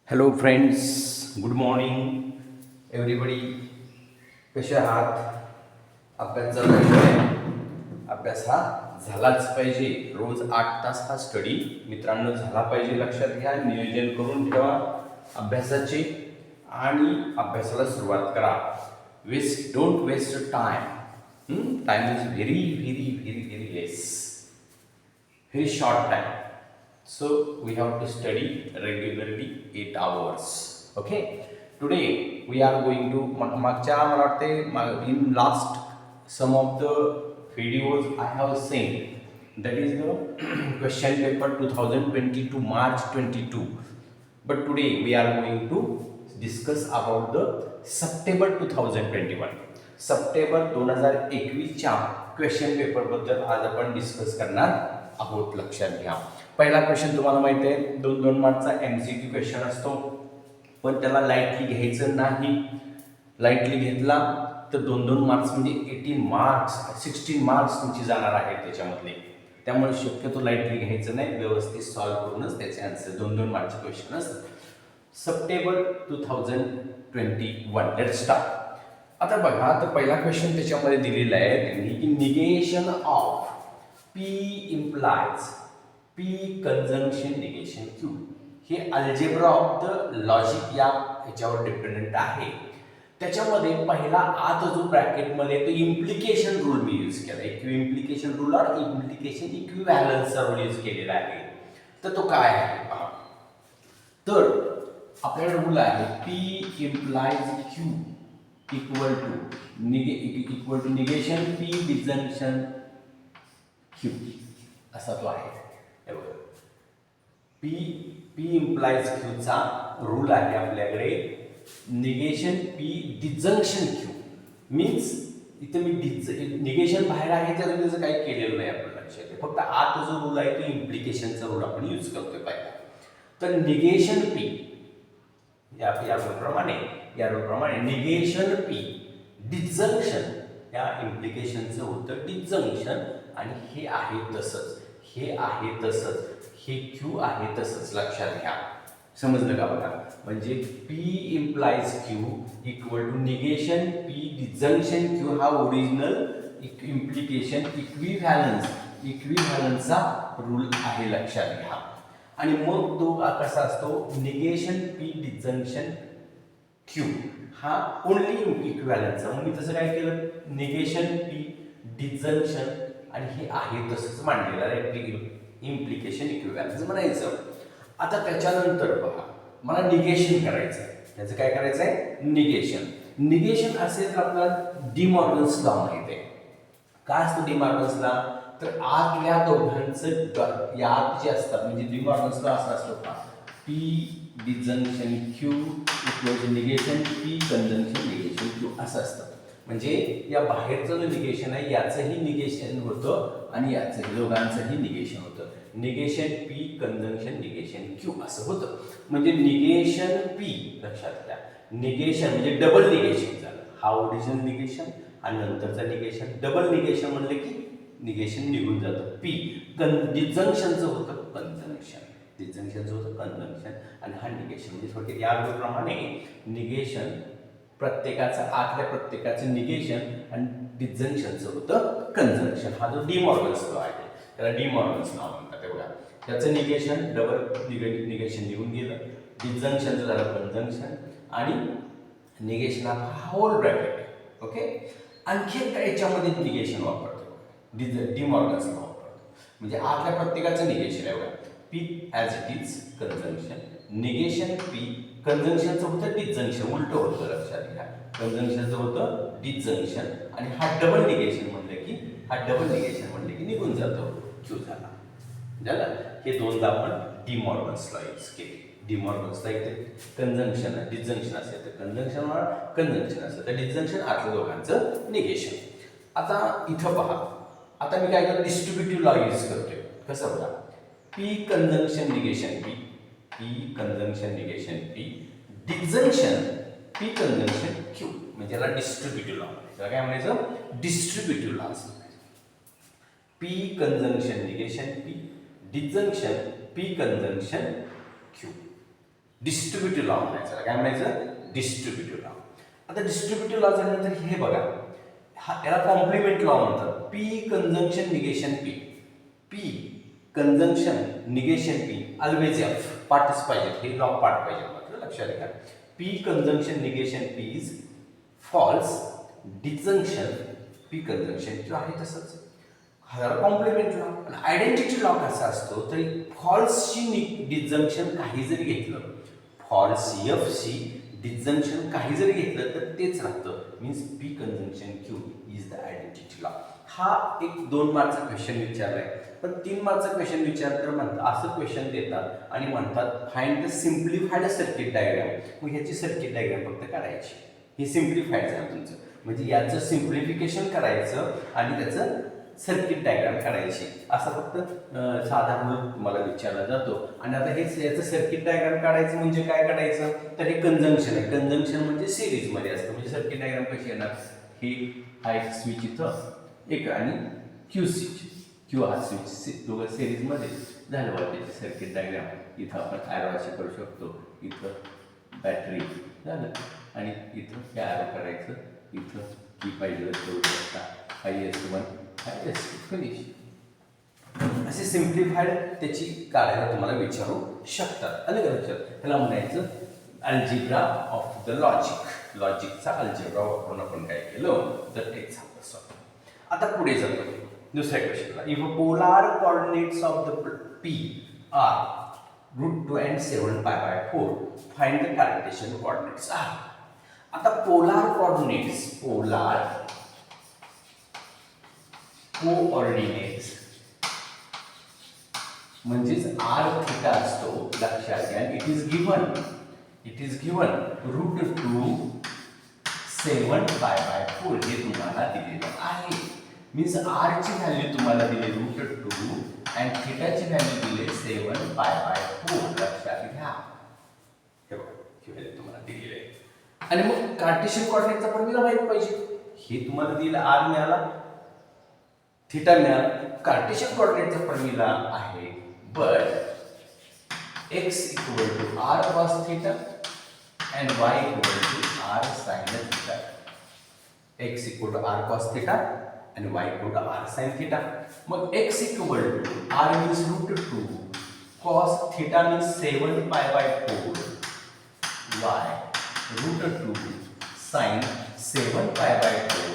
Hello friends, good morning everybody. कसे आहात? अभ्यास चालू आहे. अभ्यास हा झालाच पाहिजे. रोज 8 तास हा स्टडी मित्रांनो झाला पाहिजे. लक्षात घ्या, नियोजन करून ठेवा अभ्यासाचे आणि अभ्यासाला सुरुवात करा. Don't waste time. Time is very very very very less, very short time. So we have to study regularly 8 hours. Okay. Today we are going to मागच्या मला वाटते in last some of the videos I have seen, that is the question paper 2022 March 22. But today we are going to discuss about the September 2021. सप्टेंबर 2021च्या question paper बद्दल आज आपण discuss करणार आहोत. लक्षात घ्या, पहिला क्वेश्चन तुम्हाला माहिती आहे 2-2 मार्कचा MCQ क्वेश्चन असतो, पण त्याला लाईटली घ्यायचं नाही. लाईटली घेतला तर 2-2 मार्क्स म्हणजे 18 मार्क्स 16 मार्क्स तुमची जाणार आहेत त्याच्यामधले. त्यामुळे शक्यतो लाईटली घ्यायचं नाही, व्यवस्थित सॉल्व्ह करूनच त्याचे आन्सर 2-2 मार्कचे क्वेश्चन असतात. सप्टेंबर 2021. Let's start. आता बघा, तर पहिला क्वेश्चन त्याच्यामध्ये दिलेला आहे त्यांनी की negation of P implies P conjunction negation Q. हे अल्जेब्रा ऑफ द लॉजिक या ह्याच्यावर डिपेंडंट आहे. त्याच्यामध्ये पहिला आत जो ब्रॅकेटमध्ये तो इम्प्लिकेशन रूल मी यूज केला. इम्प्लिकेशन रूल और इम्प्लिकेशन इक्विव्हॅलन्सचा रूल यूज केलेला आहे. तर तो काय आहे पहा. तर आपल्याकडे रूल आहे P implies Q equal to negation P disjunction Q असा तो आहे. P implies Q चा रूल आहे आपल्याकडे negation P disjunction Q. Means इथे मी निगेशन बाहेर आहे त्याचं काही केलेलं नाही आपण लक्षात. फक्त आत जो रूल आहे तो इम्प्लिकेशनचा रूल आपण यूज करतोय पहिला. तर निगेशन P या रूलप्रमाणे निगेशन P डिजंक्शन या इम्प्लिकेशनचं होतं डिजंक्शन. आणि हे आहे तसंच, हे आहे तसंच, हे Q आहे तसंच. लक्षात घ्या, समजलं का बघा. म्हणजे P implies Q equal to negation P disjunction Q हा ओरिजिनल इम्प्लिकेशन इक्विव्हॅलन्सचा रूल आहे. लक्षात घ्या. आणि मग तो कसा असतो, निगेशन P डिजंक्शन Q हा ओनली इक्विव्हॅलन्सचा. मग मी तसं काय केलं, निगेशन P डिजंक्शन आणि हे आहे तसंच मांडलेलं आहे, इम्प्लिकेशन इक्विव्हॅलन्स म्हणायचं. आता त्याच्यानंतर पहा, मला निगेशन करायचं आहे. त्याचं काय करायचं आहे, निगेशन असेल तर आपल्याला डी मॉर्गन्स लॉ माहिती आहे. काय असतो डी मॉर्गन्स लॉ, तर आतल्या दोघांचं यात जे असतात म्हणजे डी मॉर्गन्स लॉ असा असतो का, P disjunction Q equal to negation P conjunction negation Q असं असतं. म्हणजे या बाहेरचं जे निगेशन आहे याचंही निगेशन होतं आणि याचंही, दोघांचंही निगेशन होतं. Negation P conjunction negation Q असं होतं. म्हणजे निगेशन P, लक्षात घ्या, निगेशन म्हणजे डबल निगेशन झालं. हा ओरिजिनल निगेशन आणि नंतरचा निगेशन. डबल निगेशन म्हणलं की निगेशन निघून जातं. P डिजंक्शनचं होतं कंजंक्शन आणि हा निगेशन. म्हणजे थोडक्यात या रूलप्रमाणे निगेशन आतल्या प्रत्येकाचं निगेशन आणि डिजंक्शनचं होतं कंजंक्शन. हा जो डी मॉर्गन्स लॉ आहे त्याला डी मॉर्गन्स लॉ म्हणतात. एवढा त्याचं निगेशन डबल निगेशन निघून गेलं, डिजंक्शनचं झालं कंजंक्शन आणि निगेशन हा होल ब्रॅकेट. ओके. आणखी काय याच्यामध्ये निगेशन वापरतो, डी मॉर्गन्स लॉ वापरतो. म्हणजे आतल्या प्रत्येकाचं निगेशन एवढं P as it is conjunction, negation P कंजंक्शनचं होतं डिजंक्शन, उलटं होतं. लक्षात घ्या, कंजंक्शनचं होतं डिजंक्शन आणि हा डबल निगेशन म्हणलं की निघून जातो Q झाला. हे दोनदा आपण डी मॉर्गन्स लॉ यूज केले. डी मॉर्गन्स लॉ इथे कंजंक्शन डिजंक्शन असेल तर कंजंक्शन असेल तर डिजंक्शन, आतल्या दोघांचं निगेशन. आता इथं पहा, आता मी काय करतो, डिस्ट्रीब्युटिव्ह लॉ यूज करतोय. कसं बघा, P conjunction negation P disjunction P conjunction Q. म्हणजे याला डिस्ट्रीब्युटिव्ह लॉ, त्याला काय म्हणायचं, डिस्ट्रीब्युटिव्ह लॉ असं. P conjunction negation P disjunction P conjunction Q. Distributive law म्हणायचं. काय म्हणायचं? Distributive law. आता डिस्ट्रीब्युटिव्ह लॉ झाल्यानंतर हे बघा, याला कॉम्प्लिमेंट लॉ म्हणतात. P conjunction negation P. P conjunction negation P always F. पाठच पाहिजे, हे लॉ पाठ पाहिजे मात्र लक्षात घ्या. P conjunction negation P is false. Disjunction P conjunction जो आहे तसंच. हा कॉम्प्लिमेंट लॉ. पण आयडेंटिटी लॉ कसा असतो, तर फॉल्सची डिजंक्शन काही जरी घेतलं, फॉल्स एफ सी डिजंक्शन काही जरी घेतलं तर तेच राहतं. Means P conjunction Q is the identity law. हा एक 2 मार्कचा क्वेश्चन विचारलाय. पण 3 मार्कचा क्वेश्चन विचारतात म्हणतात, असं क्वेश्चन देतात आणि म्हणतात find the simplified circuit diagram. मग ह्याची सर्किट डायग्राम फक्त काढायची. हे सिम्प्लिफाईड झालं तुमचं, म्हणजे याचं सिम्प्लिफिकेशन करायचं आणि त्याचं सर्किट डायग्राम काढायची. असा फक्त साधारण तुम्हाला विचारला जातो. आणि आता हेच याचं सर्किट डायग्राम काढायचं म्हणजे काय काढायचं, तर हे कंजंक्शन आहे. कंजंक्शन म्हणजे सिरीजमध्ये असतं. म्हणजे सर्किट डायग्राम कशी येणार, ही हा एक स्विच इथं एक आणि क्यू स्विच, क्यू हा स्विच दोघं सिरीजमध्ये झालं बघा. त्याची सर्किट डायग्राम इथं आपण ॲरो असे करू शकतो. इथं बॅटरी झालं आणि इथं हे ॲरो करायचं. इथं की पाहिजे करू शकता. IS1 IS2 finish. असे सिम्प्लिफाईड त्याची काढायला तुम्हाला विचारू शकतात. अलग लक्षात, त्याला म्हणायचं अल्जिब्रा ऑफ द लॉजिक. लॉजिकचा अल्जिब्रा वापरून आपण काय केलं तर एक्झाम्पल सॉल्व. आता पुढे जातो दुसऱ्या क्वेश्चनला. If polar coordinates of the P are √2 and 7π/4 find the Cartesian coordinates are. आता पोलार कोऑर्डिनेट्स, पोलार कोऑर्डिनेट्स म्हणजेच आर थिटा असतो. लक्षात घ्या. इट इज गिवन √2 7π/4 हे तुम्हाला दिलेलं आहे. मीन्स आर ची व्हॅल्यू तुम्हाला दिली √2 आणि थिटाची व्हॅल्यू दिली 7π/4. लक्षात घ्या. हे बघा, ही व्हॅल्यू तुम्हाला दिलेली आहे. आणि मग कार्टेशियन कोऑर्डिनेटचा फॉर्म्युला माहित पाहिजे. हे तुम्हाला दिलं, आर मिळाला, थिटा मिळाला. कार्टेशियन कोऑर्डिनेटचा फॉर्म्युला आहे but x = r cos θ and y = r sin θ. x = r cos θ and y = r sin θ. मग x = r means √2 cos θ means 7π/4 y √2 sin 7π/4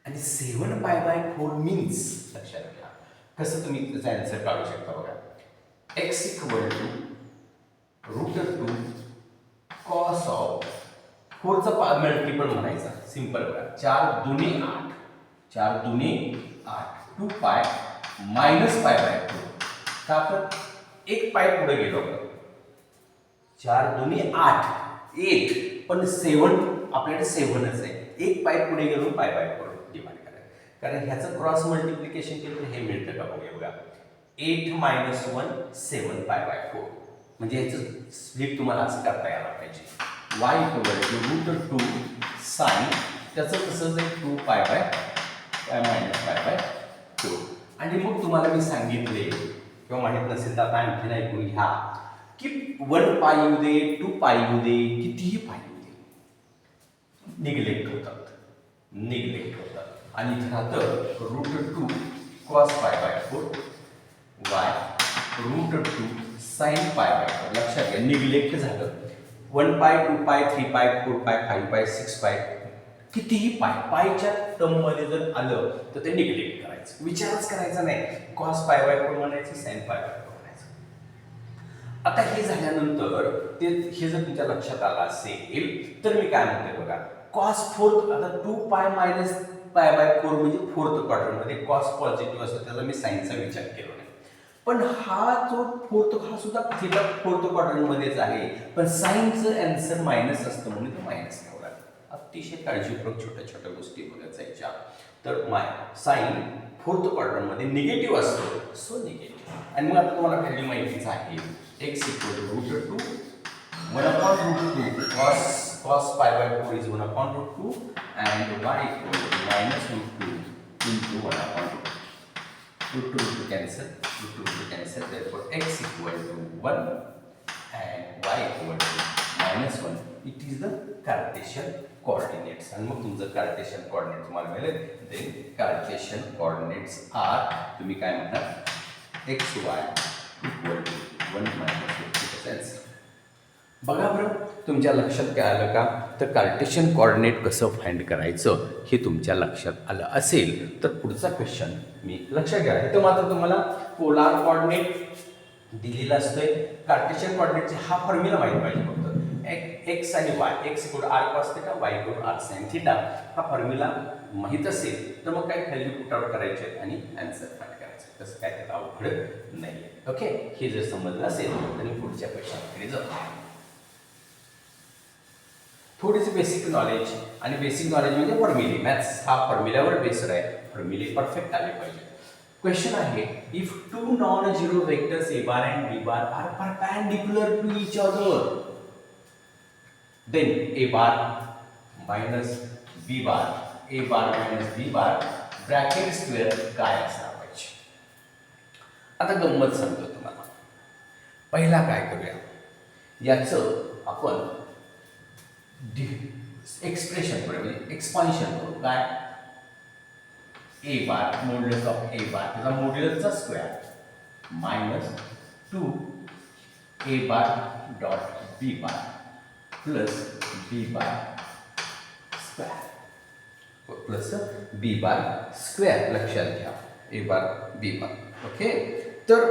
आणि 7π/4 मीन्स लक्षात घ्या. कसं तुम्ही त्याचा आन्सर काढू शकता बघा. x = √2 cos ऑफ 4चा मल्टिपल म्हणायचा. सिंपल बघा. 4 दुनी 8, 4 दुनी 8 2π -π/4. का तर एक पाय पुढे गेलो आपण. 4 दुनी 8 8 पण 7 आपल्याकडे 7च आहे. एक पाय पुढे गेलो π/4 डिवाइड करायचं. कारण ह्याचं क्रॉस मल्टिप्लिकेशन केलं तर हे मिळतं का बघा. 8 - 1 7π/4 म्हणजे ह्याचं स्प्लिट तुम्हाला असं करता यायला पाहिजे. y = √2 sin त्याचं तसंच आहे 2π/4. आणि मग तुम्हाला मी सांगितले किंवा माहित नसेल तर आता आणखीन ऐकून घ्या की 1π येऊ दे, 2π येऊ दे, कितीही पाय येऊ दे, निग्लेक्ट होतात. आणि इथं राहतं √2 cos π/4 y √2 sin π/4. लक्षात घ्या, निग्लेक्ट झालं. 1π 2π 3π 4π 5π 6π कितीही पायच्या टर्ममध्ये जर आलं तर ते निग्लेक्ट करायचं. विचारच करायचा नाही. cos π/4 म्हणायचं, sin π/4 म्हणायचं. आता हे झाल्यानंतर हे जर तुमच्या लक्षात आलं असेल तर मी काय म्हणते बघा. cos 4 आता 2π - π/4 म्हणजे 4th क्वाड्रंटमध्ये cos पॉझिटिव्ह असतो, त्याचा मी साइनचा विचार केला नाही. पण हा जो 4th हा सुद्धा थिटा 4th क्वाड्रंटमध्येच आहे, पण साइनचं आन्सर मायनस असतं म्हणून तो मायनस ठेवला. अतिशय काळजीपूर्वक छोट्या छोट्या गोष्टी बघत जायच्या. तर साइन 4th क्वाड्रंटमध्ये निगेटिव्ह असतो, सो निगेटिव्ह. आणि मग आता तुम्हाला व्हॅल्यू माहितीच आहे. x = √2 1/√2 cos π/4 is 1/√2 and y = -√2 into 1/√2. root to cancel, therefore x equal to 1 and y equal to -1. It is the Cartesian coordinates. आणि मग तुमचं कार्टेशियन कोऑर्डिनेट तुम्हाला मिळेल. देन कार्टेशियन कोऑर्डिनेट्स आर, तुम्ही काय म्हणणार, एक्स वाय इक्वल टू 1 -50. बघा बरं, तुमच्या लक्षात काय आलं का? तर कार्टेशियन कोऑर्डिनेट कसं फाइंड करायचं हे तुमच्या लक्षात आलं असेल तर पुढचा क्वेश्चन मी लक्षात घ्या. इथं मात्र तुम्हाला पोलार कोऑर्डिनेट दिलेला असतोय. कार्टेशियन कोऑर्डिनेटचे हा फॉर्म्युला माहिती पाहिजे फक्त. एक्स आणि Y, X equal R cos theta, Y equal R sine theta, हा फॉर्म्युला माहीत असेल तर मग काय व्हॅल्यू पुट आउट करायचे आणि आन्सर फाइंड करायचं. तसं काय त्याला अवघड नाही. ओके, हे जर समजलं असेल तर मी पुढच्या क्वेश्चनकडे जातो. थोडीशी बेसिक नॉलेज, आणि बेसिक नॉलेज म्हणजे फॉर्म्युले. मॅथ्स हा फॉर्म्युल्यावर बेस्ड आहे. फॉर्म्युले परफेक्ट आले पाहिजे. क्वेश्चन आहे, if two non zero vectors A bar and B bar are perpendicular to each other, then A bar minus B bar, A bar minus B bar bracket square काय असणार पाहिजे? आता गंमत सांगतो तुम्हाला. पहिला काय करूया, याचं आपण एक्सप्रेशन करूया, म्हणजे एक्सपान्शन करू. काय, ए बार मॉड्युलस ऑफ ए बार, त्याचा मॉड्युलसचा square minus 2 a bar dot B bar plus B bar square plus B bar square. लक्षात घ्या, ए बार बी बार. ओके, तर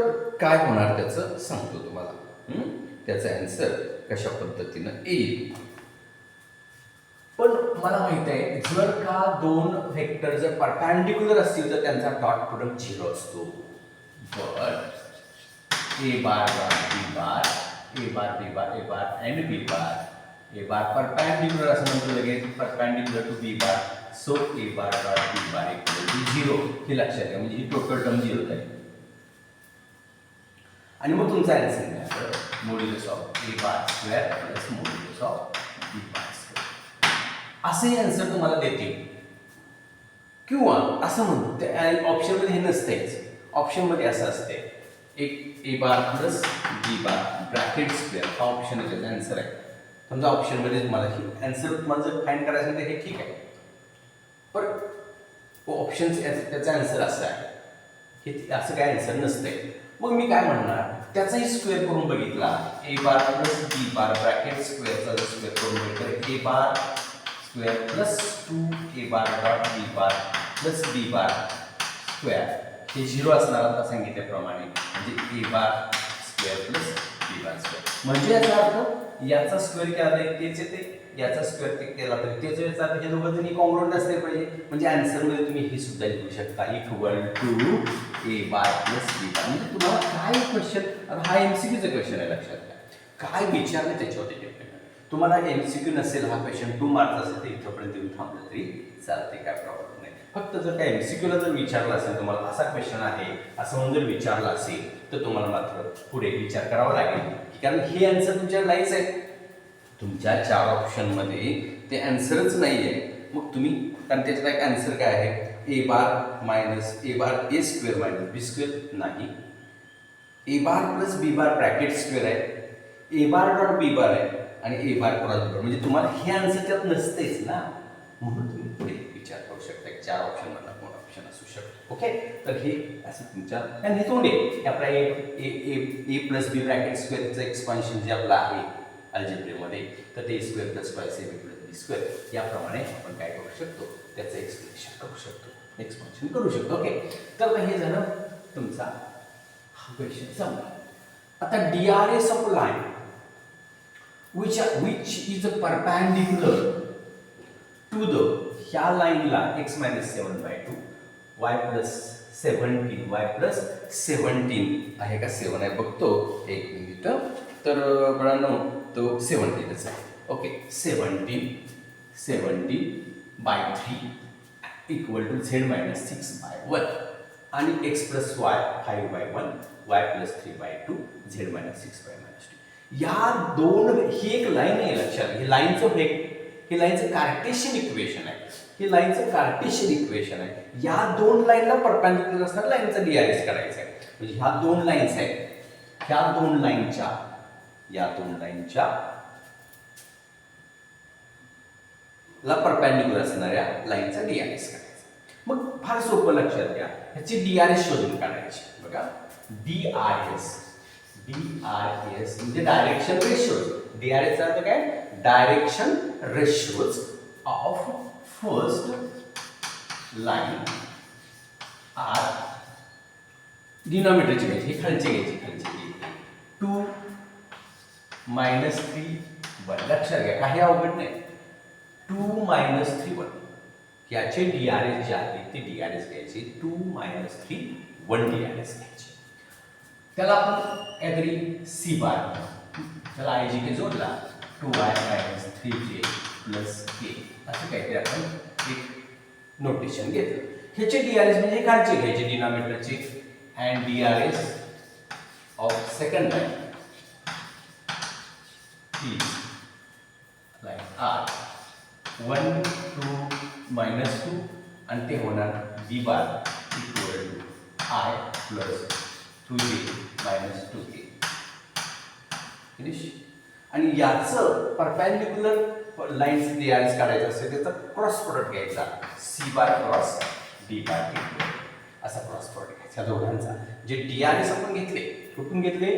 काय होणार त्याचं सांगतो तुम्हाला. त्याचा आन्सर कशा पद्धतीनं येईल. पण मला माहित आहे, जर का दोन व्हेक्टर जर परपेंडिक्युलर असतील तर त्यांचा डॉट प्रोडक्ट 0 असतो. But A bar dot B bar, A bar B bar, A bar and B bar, A bar perpendicular असं म्हणतो लगेच, perpendicular to B bar, so A bar dot B bar equal to 0. हे लक्षात घ्या, म्हणजे ही total term 0 आहे. आणि मग तुमचा आन्सर मिळाला modulus of A bar square plus modulus of B bar square. असंही आन्सर तुम्हाला देतील. किंवा असं म्हणतो, ऑप्शनमध्ये हे नसतेच. ऑप्शनमध्ये असं असते, एक a bar plus B bar bracket square, हा ऑप्शन आन्सर आहे. समजा ऑप्शनमध्ये तुम्हाला ही आन्सर तुम्हाला जर फाइंड करायचं तर हे ठीक आहे. पण ऑप्शन त्याचा आन्सर असं आहे, हे असं काय आन्सर नसतंय. मग मी काय म्हणणार, त्याचाही स्क्वेअर करून बघितला, ए बार प्लस बी बार ब्रॅकेट स्क्वेअरचा जर स्क्वेअर करून बघितलं, a bar square plus 2 a bar dot B bar plus B bar square, हे 0 असणार आता सांगितल्याप्रमाणे, म्हणजे a bar square plus B bar square. म्हणजे याचा अर्थ याचा स्क्वेअर केला तरी तेच येते, याचा स्क्वेअर केला तरी तेच याचा अर्थ हे दोघं जणी कॉन्ग्रुएंट असले पाहिजे. म्हणजे आन्सरमध्ये तुम्ही हे सुद्धा लिहू शकता, equal to A bar plus B bar. म्हणजे तुम्हाला काय क्वेश्चन, हा एमसीक्यूचा क्वेश्चन आहे, लक्षात घ्या. काय विचारले त्याच्यावरती डिपेंड. तुम्हाला एमसीक्यू नसेल, हा क्वेश्चन 2 मार्क्स असेल तर इथपर्यंत येऊन थांबलं तरी चालते, काय प्रॉब्लेम नाही. फक्त जर काय एमसीक्यूला जर विचारलं असेल, तुम्हाला असा क्वेश्चन आहे असं म्हणून जर विचारलं असेल तर तुम्हाला मात्र पुढे विचार करावा लागेल. कारण हे आन्सर तुमच्या नाहीच आहे. तुमच्या 4 ऑप्शनमध्ये ते आन्सरच नाही आहे. मग तुम्ही, कारण त्याच्यात एक आन्सर काय आहे, a bar minus a bar a square minus b square नाही, a bar plus B bar bracket square आहे, a bar dot B bar आहे आणि ए बार क्रॉस बी बार. म्हणजे तुम्हाला हे आन्सर त्यात नसतेच ना, म्हणून तुम्ही पुढे विचार करू शकता. 4 ऑप्शनमधला कोण ऑप्शन असू शकतो. ओके, तर हे असं तुमच्या, आणि हे तोंड आहे आपला ए प्लस बी ब्रॅकेट स्क्वेअरचं एक्सपान्शन जे आपलं आहे अल्जेब्रेमध्ये, तर ते square plus y c b plus b square, याप्रमाणे आपण काय करू शकतो, त्याचं एक्सप्लेनेशन करू शकतो, एक्सपान्शन करू शकतो. ओके, तर हे झालं तुमचा हा क्वेश्चन संपला. आता DRS of line which is perpendicular to the, ह्या लाईनला x minus 7/2 y plus 17 y plus 17 आहे का 7 आहे बघतो, एक मिनिट. तर मुलांनो तो 17च आहे. Okay, 17/3 equal to z minus 6/1 आणि x plus y 5/1 y plus 3/2 z minus 6/2. या दोन, ही एक लाईन आहे, लक्षात. ही लाईनचं कार्टेशियन इक्वेशन आहे. हे लाईनचं कार्टेशियन इक्वेशन आहे. या दोन लाईनला परपेंडिक्युलर असणार लाईनचा डीआरएस करायचा आहे. म्हणजे ह्या दोन लाईन्स आहेत, ह्या दोन लाईनच्या ला परपेंडिक्युलर असणाऱ्या लाईनचा डीआरएस करायचा. मग फार सोपं लक्षात घ्या, ह्याची डीआरएस शोधून काढायची. बघा डीआरएस म्हणजे डायरेक्शन रेशोज. डीआरएस चा अर्थ काय? Direction ratios of first line are. डिनॉमिनेटरची घ्यायची, हे खालचे घ्यायची 2 - 3 1. लक्षात घ्या, काही अवघड नाही. 2 - 3 1 याचे डीआरएस जे आहे ते डीआरएस घ्यायचे. 2 - 3 1 डीआरएस घ्यायचे. त्याला आपण काहीतरी सी बार, त्याला आय जी के जोडला, 2i - 3j + k असं काहीतरी आपण एक नोटेशन घेतलं. ह्याचे डीआरएस म्हणजे हे खालचे घ्यायचे डिनॉमिनेटरचे. And DRs of second line is line are 1 2 -2 आणि ते होणार b bar equal to i + 2j - 2k. Finish. आणि याचं परपेंडिक्युलर लाईन्स डीआरएस काढायचं असेल त्याचा क्रॉस प्रोडक्ट घ्यायचा. C bar cross d bar असा क्रॉस प्रोडक्ट घ्यायचा दोघांचा. जे डीआरएस आपण घेतले, कुठून घेतले?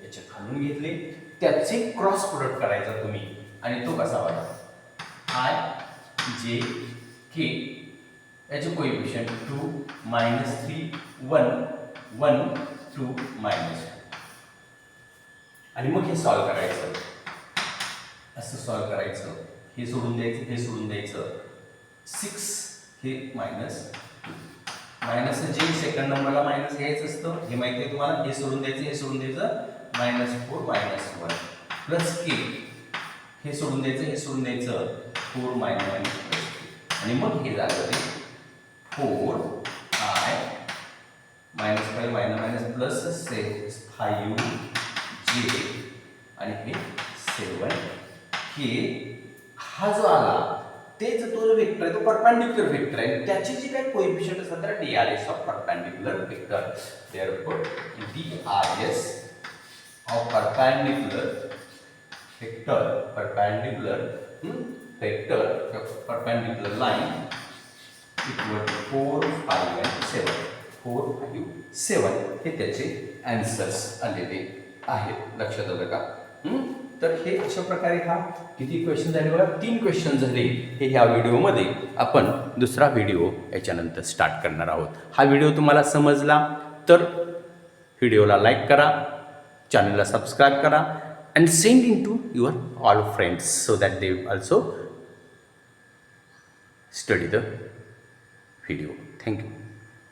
याच्या खालून घेतले. त्याचे क्रॉस प्रोडक्ट करायचा तुम्ही. आणि तो कसा होता? i j k याचे कोएफिशिएंट 2 - 3 1 1 2 -2. आणि मग हे सॉल्व करायचं. असं सॉल्व करायचं. हे सोडून द्यायचं, हे सोडून द्यायचं. 6 हे -2 मायनस जे सेकंड नंबरला मायनस घ्यायचं असतं, हे माहिती आहे तुम्हाला. हे सोडून द्यायचं, हे सोडून द्यायचं. -4 -1 प्लस के. हे सोडून द्यायचं, हे सोडून द्यायचं. 4 - आणि मग हे झालं ते 4i -5 प्लस 5j आणि हे 7k. हा जो आला तेच तो जो वेक्टर आहे तो परपेंडिक्युलर वेक्टर आहे. त्याची जी काही कोएफिशिएंट असतात त्याला DRs of perpendicular vector. Therefore DRs of perpendicular perpendicular line equal to 4 5 and 7. 4 5 7 हे त्याचे आन्सर्स आलेले आहेत. लक्षात आलं का? तर हे अशा प्रकारे हा किती क्वेश्चन झाले बघा, 3 क्वेश्चन झाले. हे ह्या व्हिडिओमध्ये आपण दुसरा व्हिडिओ याच्यानंतर स्टार्ट करणार आहोत. हा व्हिडिओ तुम्हाला समजला तर व्हिडिओला लाईक करा, चॅनलला सबस्क्राईब करा and send into your all friends so that they also study the video. Thank you.